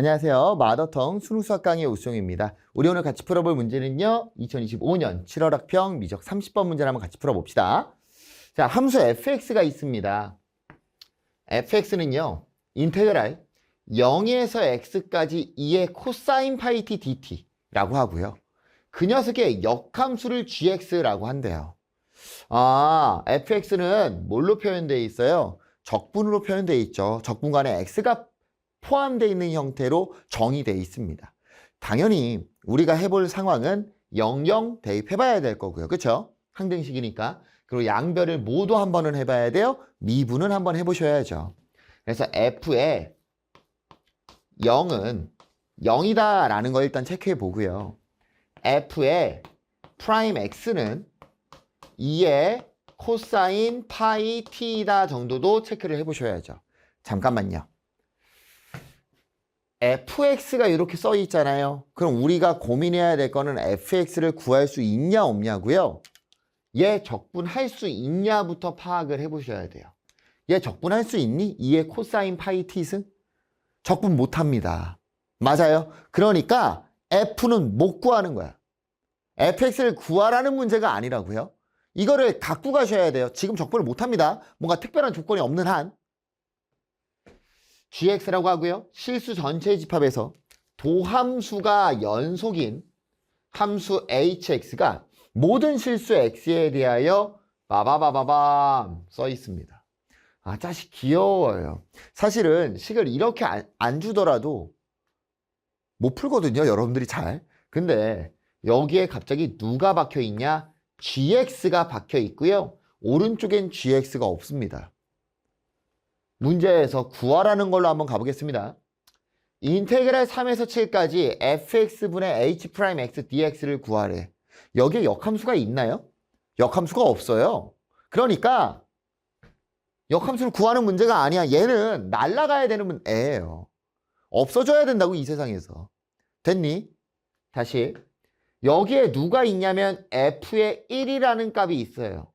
안녕하세요. 마더텅 수능수학 강의 오수정입니다. 우리 오늘 같이 풀어볼 문제는요. 2025년 7월 학평 미적 30번 문제를 한번 같이 풀어봅시다. 자, 함수 fx가 있습니다. fx는요. 인테그랄 0에서 x까지 2의 코사인 파이 t dt라고 하고요. 그 녀석의 역함수를 gx라고 한대요. fx는 뭘로 표현되어 있어요? 적분으로 표현되어 있죠. 적분간에 x가 포함되어 있는 형태로 정의되어 있습니다. 당연히 우리가 해볼 상황은 00 대입해봐야 될 거고요. 그렇죠? 항등식이니까. 그리고 양변을 모두 한 번은 해봐야 돼요. 미분은 한번 해보셔야죠. 그래서 f의 0은 0이다 라는 거 일단 체크해 보고요. f의 프라임 x는 2의 코사인 파이 t다 정도도 체크를 해보셔야죠. 잠깐만요. fx가 이렇게 써 있잖아요. 그럼 우리가 고민해야 될 거는 fx를 구할 수 있냐 없냐고요. 얘 적분할 수 있냐부터 파악을 해보셔야 돼요. 얘 적분할 수 있니? 2의 코사인 파이 t승? 적분 못합니다. 맞아요. 그러니까 f는 못 구하는 거야. fx를 구하라는 문제가 아니라고요. 이거를 갖고 가셔야 돼요. 지금 적분을 못합니다. 뭔가 특별한 조건이 없는 한. gx라고 하고요. 실수 전체의 집합에서 도함수가 연속인 함수 hx가 모든 실수 x에 대하여 바바바바밤 써 있습니다. 자식 귀여워요. 사실은 식을 이렇게 안 주더라도 못 풀거든요. 여러분들이 잘. 근데 여기에 갑자기 누가 박혀 있냐? gx가 박혀 있고요. 오른쪽엔 gx가 없습니다. 문제에서 구하라는 걸로 한번 가보겠습니다. 인테그랄 3에서 7까지 fx분의 h'x dx를 구하래. 여기에 역함수가 있나요? 역함수가 없어요. 그러니까 역함수를 구하는 문제가 아니야. 얘는 날아가야 되는 애예요. 없어져야 된다고 이 세상에서. 됐니? 다시. 여기에 누가 있냐면 f의 1이라는 값이 있어요.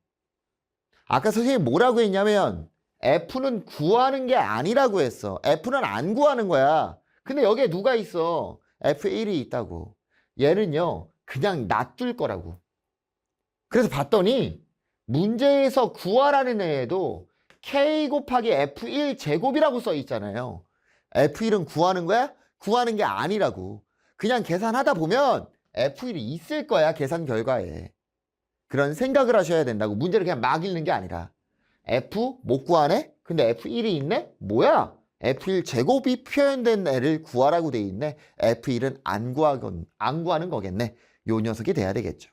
아까 선생님이 뭐라고 했냐면 f는 구하는 게 아니라고 했어. f는 안 구하는 거야. 근데 여기에 누가 있어? f의 1이 있다고. 얘는요, 그냥 놔둘 거라고. 그래서 봤더니 문제에서 구하라는 애에도 k 곱하기 f1 제곱이라고 써 있잖아요. f1은 구하는 거야? 구하는 게 아니라고. 그냥 계산하다 보면 f1이 있을 거야, 계산 결과에. 그런 생각을 하셔야 된다고. 문제를 그냥 막 읽는 게 아니라. f 못 구하네? 근데 f1이 있네? 뭐야? f1 제곱이 표현된 애를 구하라고 돼 있네. f1은 안 구하는 거겠네. 요 녀석이 돼야 되겠죠.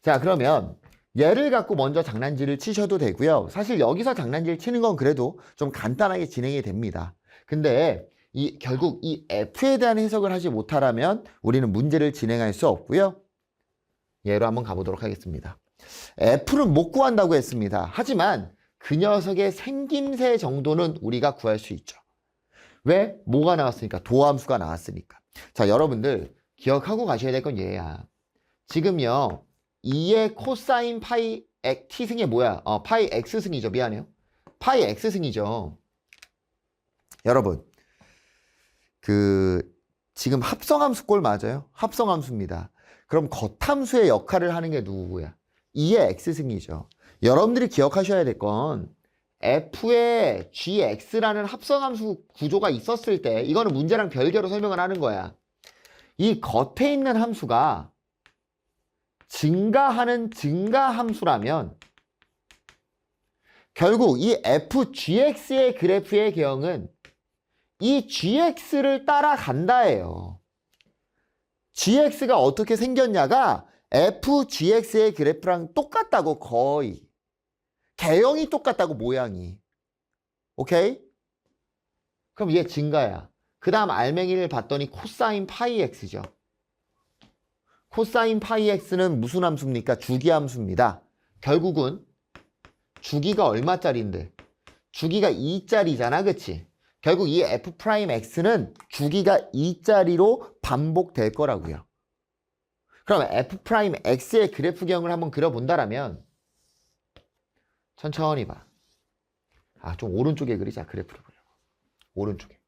자, 그러면 얘를 갖고 먼저 장난질을 치셔도 되고요. 사실 여기서 장난질 치는 건 그래도 좀 간단하게 진행이 됩니다. 근데 결국 이 f에 대한 해석을 하지 못하라면 우리는 문제를 진행할 수 없고요. 얘로 한번 가보도록 하겠습니다. f는 못 구한다고 했습니다. 하지만 그 녀석의 생김새 정도는 우리가 구할 수 있죠. 왜? 뭐가 나왔으니까? 도함수가 나왔으니까. 자, 여러분들 기억하고 가셔야 될 건 얘야. 지금요. 2의 코사인 파이 t승이 뭐야? 파이 x승이죠. 미안해요. 파이 x승이죠. 여러분, 지금 합성함수 꼴 맞아요? 합성함수입니다. 그럼 겉함수의 역할을 하는 게 누구야? 2의 x승이죠. 여러분들이 기억하셔야 될 건 f의 gx라는 합성함수 구조가 있었을 때 이거는 문제랑 별개로 설명을 하는 거야. 이 겉에 있는 함수가 증가하는 증가함수라면 결국 이 fgx의 그래프의 개형은 이 gx를 따라간다예요. gx가 어떻게 생겼냐가 fgx의 그래프랑 똑같다고 거의. 개형이 똑같다고 모양이. 오케이? 그럼 얘 증가야. 그 다음 알맹이를 봤더니 코사인 파이 x죠. 코사인 파이 x는 무슨 함수입니까? 주기함수입니다. 결국은 주기가 얼마짜리인데? 주기가 2짜리잖아. 그치? 결국 이 f'x는 주기가 2짜리로 반복될 거라고요. 그럼 f'x의 그래프 개형을 한번 그려본다라면 천천히 봐. 좀 오른쪽에 그리자. 그래프를 보려고. 오른쪽에.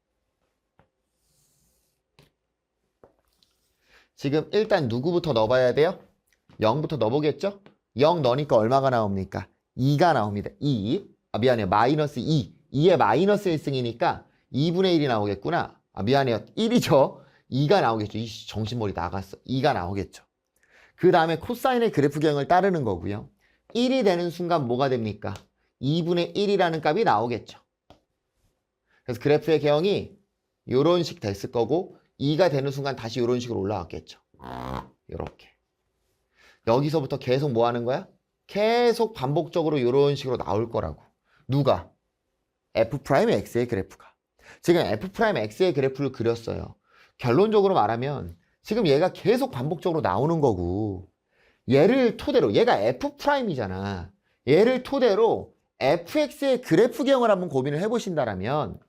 지금 일단 누구부터 넣어봐야 돼요? 0부터 넣어보겠죠? 0 넣으니까 얼마가 나옵니까? 2가 나옵니다. 2. 미안해요. 마이너스 2. 2의 마이너스 1승이니까 2분의 1이 나오겠구나. 미안해요. 1이죠. 2가 나오겠죠. 정신머리 나갔어. 2가 나오겠죠. 그 다음에 코사인의 그래프 경을 따르는 거고요. 1이 되는 순간 뭐가 됩니까? 2분의 1이라는 값이 나오겠죠. 그래서 그래프의 개형이 이런 식 됐을 거고 2가 되는 순간 다시 이런 식으로 올라왔겠죠. 이렇게. 여기서부터 계속 뭐 하는 거야? 계속 반복적으로 이런 식으로 나올 거라고. 누가? f'x의 그래프가. 지금 f'x의 그래프를 그렸어요. 결론적으로 말하면 지금 얘가 계속 반복적으로 나오는 거고 얘를 토대로 얘가 f'이잖아. 얘를 토대로 fx의 그래프경을 한번 고민을 해보신다라면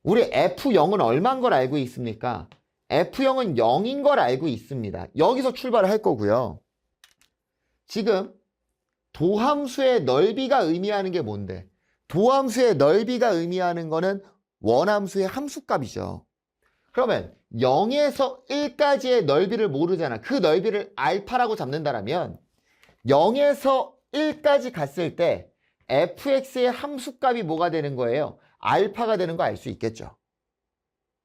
우리 f0은 얼마인 걸 알고 있습니까? f0은 0인 걸 알고 있습니다. 여기서 출발을 할 거고요. 지금 도함수의 넓이가 의미하는 게 뭔데? 도함수의 넓이가 의미하는 거는 원함수의 함수값이죠. 그러면 0에서 1까지의 넓이를 모르잖아. 그 넓이를 알파라고 잡는다면 0에서 1까지 갔을 때 fx의 함수값이 뭐가 되는 거예요? 알파가 되는 거 알 수 있겠죠.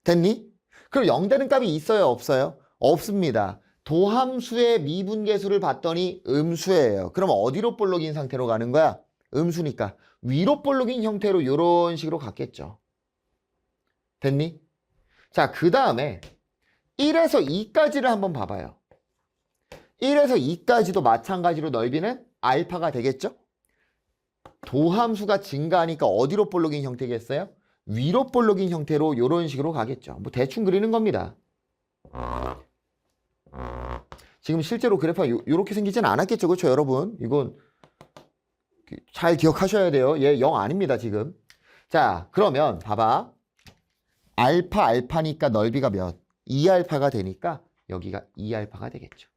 됐니? 그럼 0 되는 값이 있어요? 없어요? 없습니다. 도함수의 미분계수를 봤더니 음수예요. 그럼 어디로 볼록인 상태로 가는 거야? 음수니까 위로 볼록인 형태로 이런 식으로 갔겠죠. 됐니? 자, 그 다음에 1에서 2까지를 한번 봐봐요. 1에서 2까지도 마찬가지로 넓이는 알파가 되겠죠? 도함수가 증가하니까 어디로 볼록인 형태겠어요? 위로 볼록인 형태로 이런 식으로 가겠죠. 뭐 대충 그리는 겁니다. 지금 실제로 그래프가 이렇게 생기진 않았겠죠. 그렇죠, 여러분? 이건 잘 기억하셔야 돼요. 얘 0 아닙니다, 지금. 자, 그러면 봐봐. 알파니까 넓이가 몇? 2알파가 되니까 여기가 2알파가 되겠죠.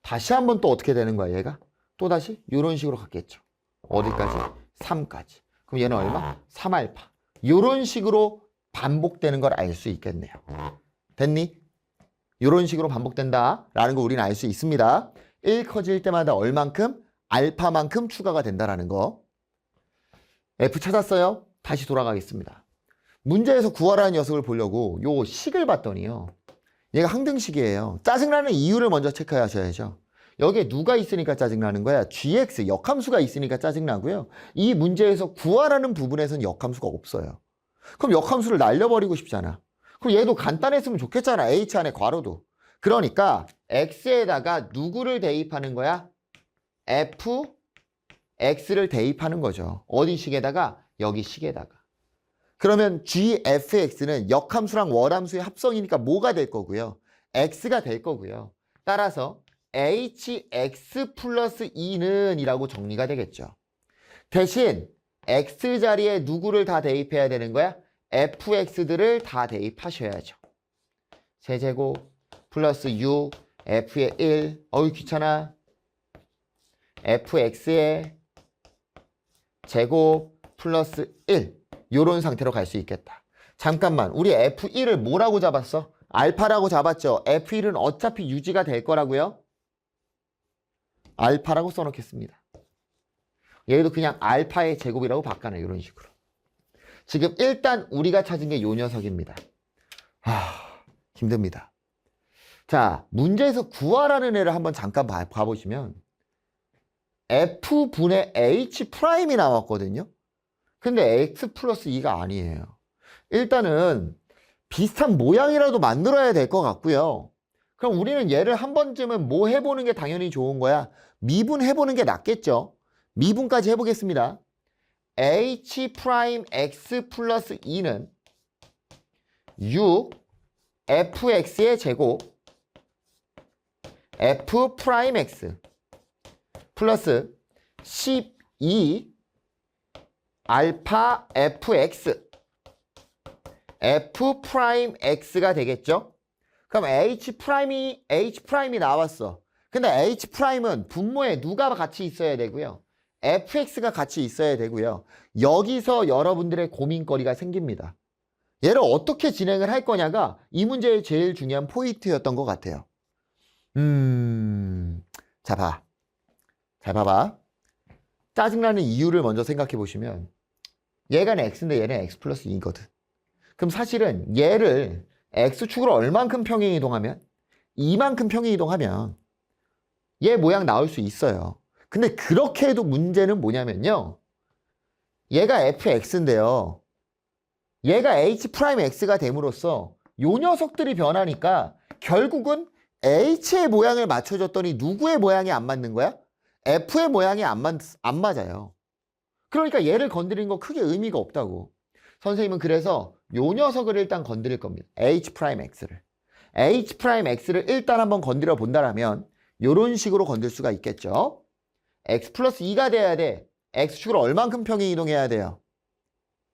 다시 한번 또 어떻게 되는 거야, 얘가? 또다시 이런 식으로 갔겠죠. 어디까지? 3까지. 그럼 얘는 얼마? 3알파. 이런 식으로 반복되는 걸 알 수 있겠네요. 됐니? 이런 식으로 반복된다라는 거 우리는 알 수 있습니다. 1 커질 때마다 얼만큼? 알파만큼 추가가 된다라는 거. F 찾았어요? 다시 돌아가겠습니다. 문제에서 구하라는 녀석을 보려고 요 식을 봤더니요. 얘가 항등식이에요. 짜증나는 이유를 먼저 체크하셔야죠. 여기에 누가 있으니까 짜증나는 거야? gx, 역함수가 있으니까 짜증나고요. 이 문제에서 구하라는 부분에서는 역함수가 없어요. 그럼 역함수를 날려버리고 싶잖아. 그럼 얘도 간단했으면 좋겠잖아. h 안에 괄호도. 그러니까 x에다가 누구를 대입하는 거야? fx를 대입하는 거죠. 어디 식에다가? 여기 식에다가. 그러면 gfx는 역함수랑 월함수의 합성이니까 뭐가 될 거고요? x가 될 거고요. 따라서 hx 플러스 2는 이라고 정리가 되겠죠. 대신 x 자리에 누구를 다 대입해야 되는 거야? fx들을 다 대입하셔야죠. 세제곱 플러스 6 f의 1 어이 귀찮아. fx의 제곱 플러스 1 요런 상태로 갈 수 있겠다. 잠깐만, 우리 f1을 뭐라고 잡았어? 알파라고 잡았죠. f1은 어차피 유지가 될 거라고요. 알파라고 써놓겠습니다. 얘도 그냥 알파의 제곱이라고 바꿔놔. 이런 식으로. 지금 일단 우리가 찾은 게 요 녀석입니다. 힘듭니다. 자, 문제에서 구하라는 애를 한번 잠깐 봐보시면 f분의 h'이 나왔거든요. 근데 x 플러스 2가 아니에요. 일단은 비슷한 모양이라도 만들어야 될 것 같고요. 그럼 우리는 얘를 한 번쯤은 뭐 해보는 게 당연히 좋은 거야? 미분해보는 게 낫겠죠. 미분까지 해보겠습니다. h'x 플러스 2는 6 fx의 제곱 f'x 플러스 12 알파 fx f'x가 되겠죠? 그럼 h'이 나왔어. 근데 h'은 분모에 누가 같이 있어야 되고요. fx가 같이 있어야 되고요. 여기서 여러분들의 고민거리가 생깁니다. 얘를 어떻게 진행을 할 거냐가 이 문제의 제일 중요한 포인트였던 것 같아요. 자, 봐. 잘 봐봐. 짜증나는 이유를 먼저 생각해 보시면 얘가 x인데 얘는 x 플러스 2거든. 그럼 사실은 얘를 x축으로 얼만큼 평행 이동하면? 2만큼 평행 이동하면 얘 모양 나올 수 있어요. 근데 그렇게 해도 문제는 뭐냐면요. 얘가 fx인데요. 얘가 h'x가 됨으로써 요 녀석들이 변하니까 결국은 h의 모양을 맞춰줬더니 누구의 모양이 안 맞는 거야? f의 모양이 안 맞아요. 그러니까 얘를 건드리는 거 크게 의미가 없다고. 선생님은 그래서 요 녀석을 일단 건드릴 겁니다. h'x를. h'x를 일단 한번 건드려 본다라면 요런 식으로 건들 수가 있겠죠. x 플러스 2가 돼야 돼. x축으로 얼만큼 평행 이동해야 돼요?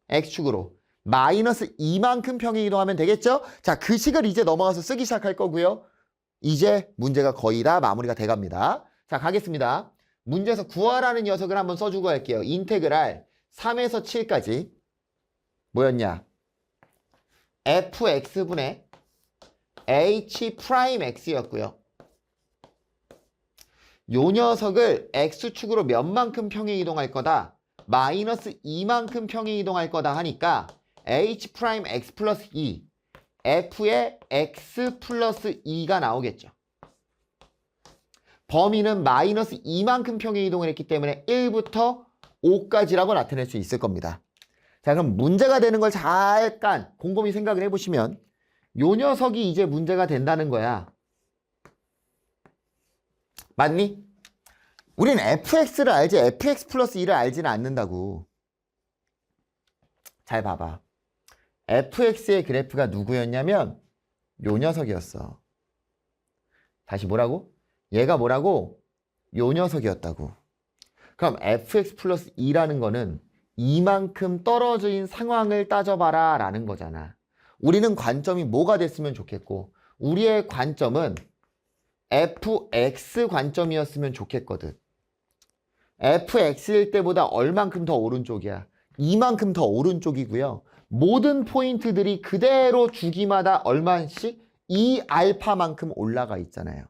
x축으로 마이너스 2만큼 평행 이동하면 되겠죠? 자, 그 식을 이제 넘어가서 쓰기 시작할 거고요. 이제 문제가 거의 다 마무리가 돼갑니다. 자, 가겠습니다. 문제에서 구하라는 녀석을 한번 써주고 할게요. 인테그랄 3에서 7까지 뭐였냐? fx분의 h'x였고요. 요 녀석을 x축으로 몇만큼 평행 이동할 거다? 마이너스 2만큼 평행 이동할 거다 하니까 h'x 플러스 2 f의 x 플러스 2가 나오겠죠. 범위는 마이너스 2만큼 평행 이동을 했기 때문에 1부터 5까지라고 나타낼 수 있을 겁니다. 자, 그럼 문제가 되는 걸 잠깐 곰곰이 생각을 해보시면 요 녀석이 이제 문제가 된다는 거야. 맞니? 우린 fx를 알지 fx 플러스 2를 알지는 않는다고. 잘 봐봐. fx의 그래프가 누구였냐면 요 녀석이었어. 다시 뭐라고? 얘가 뭐라고? 요 녀석이었다고. 그럼 fx 플러스 2라는 거는 이만큼 떨어진 상황을 따져봐라 라는 거잖아. 우리는 관점이 뭐가 됐으면 좋겠고 우리의 관점은 fx 관점이었으면 좋겠거든. fx일 때보다 얼만큼 더 오른쪽이야? 이만큼 더 오른쪽이고요. 모든 포인트들이 그대로 주기마다 얼마씩 2알파만큼 올라가 있잖아요.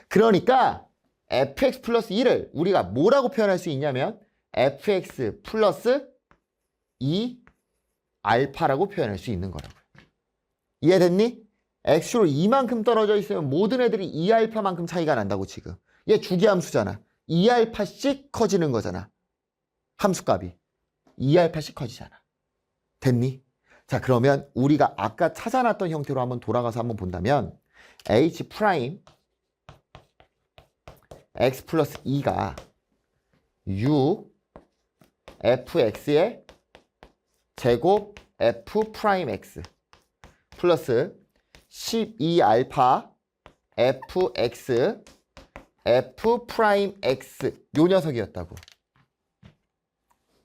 그러니까 fx 플러스 2를 우리가 뭐라고 표현할 수 있냐면 fx 플러스 2알파라고 표현할 수 있는 거라고요. 이해됐니? x로 이만큼 떨어져 있으면 모든 애들이 2알파만큼 차이가 난다고 지금. 얘 주기함수잖아. 2알파씩 커지는 거잖아. 함수값이. 2알파씩 커지잖아. 됐니? 자, 그러면 우리가 아까 찾아놨던 형태로 한번 돌아가서 한번 본다면 h 프라임 x 플러스 2가 u fx의 제곱 f 프라임 x 플러스 12알파 fx f 프라임 x 요 녀석이었다고.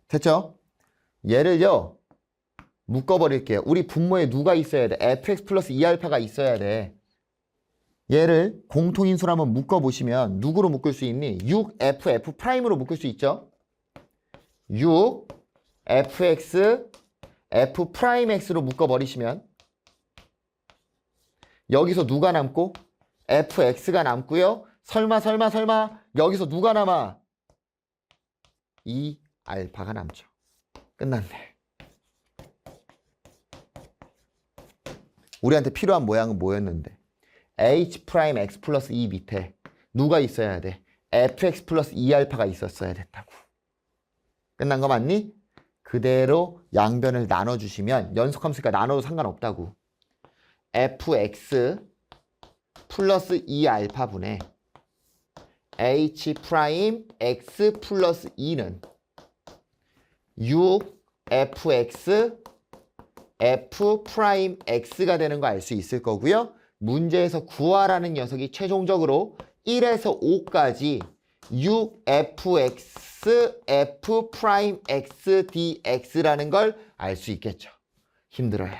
됐죠? 얘를요 묶어버릴게요. 우리 분모에 누가 있어야 돼? fx 플러스 2알파가 있어야 돼. 얘를 공통인수로 한번 묶어보시면 누구로 묶을 수 있니? 6f f 프라임으로 묶을 수 있죠? 6 fx f 프라임 x로 묶어버리시면 여기서 누가 남고? fx가 남고요. 설마 여기서 누가 남아? 2알파가 남죠. 끝났네. 우리한테 필요한 모양은 뭐였는데? h 프라임 x 플러스 2 밑에 누가 있어야 돼? fx 플러스 2알파가 있었어야 됐다고. 끝난 거 맞니? 그대로 양변을 나눠주시면 연속함수니까 나눠도 상관없다고. fx 플러스 2알파분의 h 프라임 x 플러스 2는 6fx f 프라임 x가 되는 거 알 수 있을 거고요. 문제에서 구하라는 녀석이 최종적으로 1에서 5까지 6fx f 프라임 x dx라는 걸 알 수 있겠죠. 힘들어요.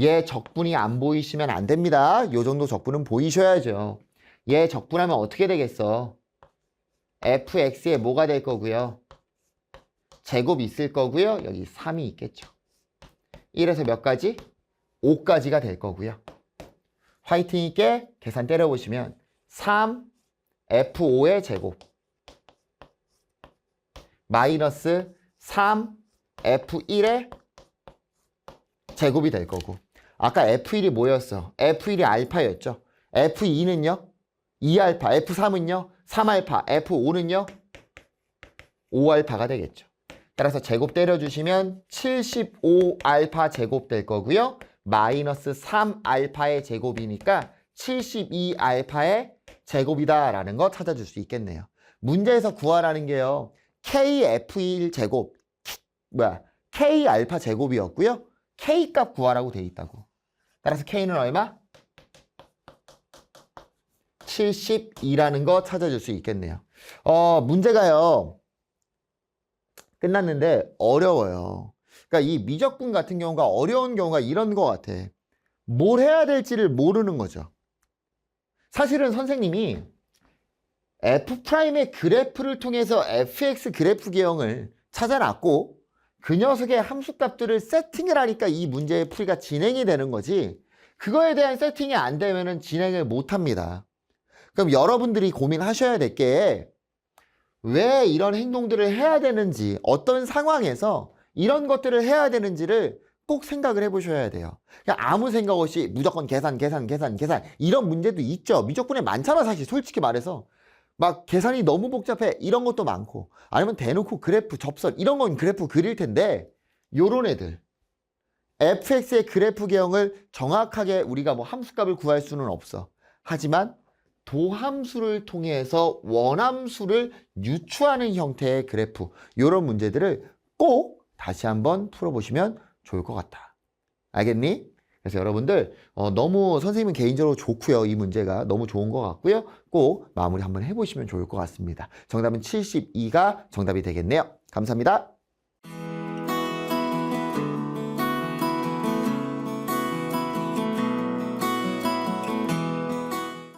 얘 적분이 안 보이시면 안 됩니다. 요 정도 적분은 보이셔야죠. 얘 적분하면 어떻게 되겠어? fx에 뭐가 될 거고요? 제곱 있을 거고요. 여기 3이 있겠죠. 1에서 몇 가지? 5까지가 될 거고요. 화이팅 있게 계산 때려보시면 3F5의 제곱 마이너스 3F1의 제곱이 될 거고, 아까 F1이 뭐였어? F1이 알파였죠. F2는요? 2알파, F3은요? 3알파, F5는요? 5알파가 되겠죠. 따라서 제곱 때려주시면 75알파 제곱 될 거고요. 마이너스 3알파의 제곱이니까 72알파의 제곱이다라는 거 찾아줄 수 있겠네요. 문제에서 구하라는 게요. KF1 제곱, K알파 제곱이었고요. K값 구하라고 돼 있다고. 따라서 K는 얼마? 72라는 거 찾아줄 수 있겠네요. 문제가요. 끝났는데 어려워요. 그러니까 이 미적분 같은 경우가 어려운 경우가 이런 거 같아. 뭘 해야 될지를 모르는 거죠. 사실은 선생님이 F'의 그래프를 통해서 fx 그래프 개형을 찾아놨고 그 녀석의 함수값들을 세팅을 하니까 이 문제의 풀이가 진행이 되는 거지, 그거에 대한 세팅이 안 되면 진행을 못 합니다. 그럼 여러분들이 고민하셔야 될 게 왜 이런 행동들을 해야 되는지, 어떤 상황에서 이런 것들을 해야 되는지를 꼭 생각을 해보셔야 돼요. 그냥 아무 생각 없이 무조건 계산 이런 문제도 있죠. 미적분에 많잖아. 사실 솔직히 말해서 막 계산이 너무 복잡해 이런 것도 많고, 아니면 대놓고 그래프 접선 이런 건 그래프 그릴 텐데, 요런 애들 fx의 그래프 개형을 정확하게 우리가 뭐 함수값을 구할 수는 없어. 하지만 도함수를 통해서 원함수를 유추하는 형태의 그래프, 요런 문제들을 꼭 다시 한번 풀어보시면 좋을 것 같다. 알겠니? 그래서 여러분들 너무 선생님은 개인적으로 좋고요. 이 문제가 너무 좋은 것 같고요. 꼭 마무리 한번 해보시면 좋을 것 같습니다. 정답은 72가 정답이 되겠네요. 감사합니다.